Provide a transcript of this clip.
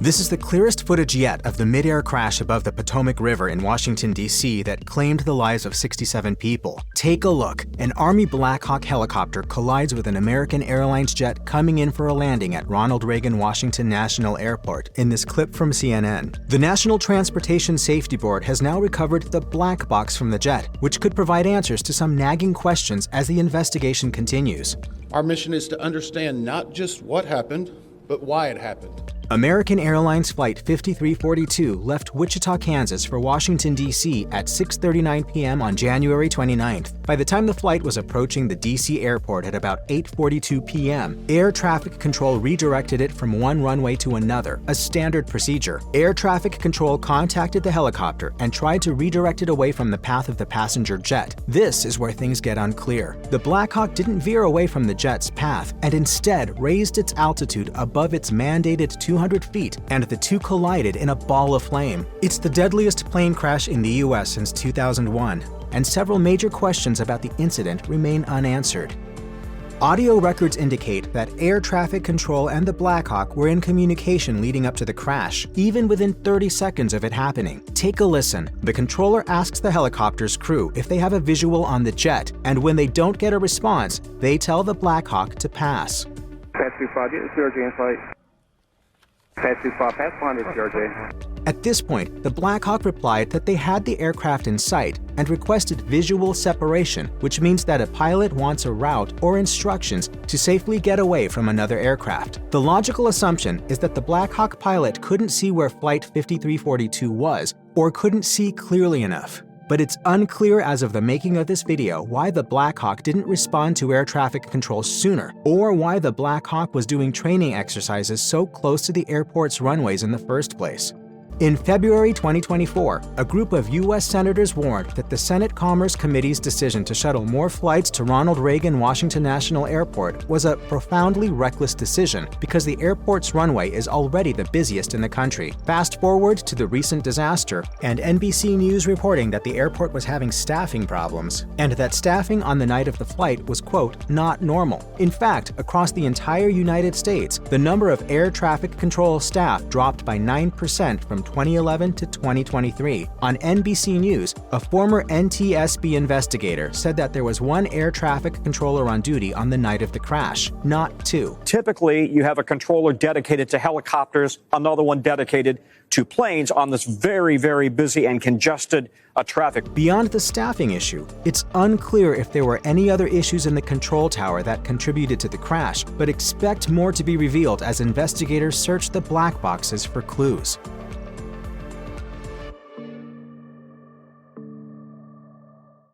This is the clearest footage yet of the mid-air crash above the Potomac River in Washington, D.C. that claimed the lives of 67 people. Take a look. An Army Blackhawk helicopter collides with an American Airlines jet coming in for a landing at Ronald Reagan Washington National Airport in this clip from CNN. The National Transportation Safety Board has now recovered the black box from the jet, which could provide answers to some nagging questions as the investigation continues. Our mission is to understand not just what happened, but why it happened. American Airlines Flight 5342 left Wichita, Kansas for Washington, D.C. at 6:39 p.m. on January 29th. By the time the flight was approaching the D.C. airport at about 8:42 p.m., air traffic control redirected it from one runway to another, a standard procedure. Air traffic control contacted the helicopter and tried to redirect it away from the path of the passenger jet. This is where things get unclear. The Blackhawk didn't veer away from the jet's path and instead raised its altitude above its mandated 200 feet, and the two collided in a ball of flame. It's the deadliest plane crash in the U.S. since 2001, and several major questions about the incident remain unanswered. Audio records indicate that air traffic control and the Blackhawk were in communication leading up to the crash, even within 30 seconds of it happening. Take a listen. The controller asks the helicopter's crew if they have a visual on the jet, and when they don't get a response, they tell the Blackhawk to pass. Pass 25, get the CRJ in flight. Pass 25, pass 100 CRJ. At this point, the Blackhawk replied that they had the aircraft in sight and requested visual separation, which means that a pilot wants a route or instructions to safely get away from another aircraft. The logical assumption is that the Blackhawk pilot couldn't see where Flight 5342 was or couldn't see clearly enough. But it's unclear as of the making of this video why the Blackhawk didn't respond to air traffic control sooner, or why the Blackhawk was doing training exercises so close to the airport's runways in the first place. In February 2024, a group of U.S. senators warned that the Senate Commerce Committee's decision to shuttle more flights to Ronald Reagan Washington National Airport was a profoundly reckless decision because the airport's runway is already the busiest in the country. Fast forward to the recent disaster, and NBC News reporting that the airport was having staffing problems, and that staffing on the night of the flight was, quote, not normal. In fact, across the entire United States, the number of air traffic control staff dropped by 9% from 2011 to 2023. On NBC News, a former NTSB investigator said that there was one air traffic controller on duty on the night of the crash, not two. Typically, you have a controller dedicated to helicopters, another one dedicated to planes on this very, very busy and congested traffic. Beyond the staffing issue, it's unclear if there were any other issues in the control tower that contributed to the crash, but expect more to be revealed as investigators search the black boxes for clues.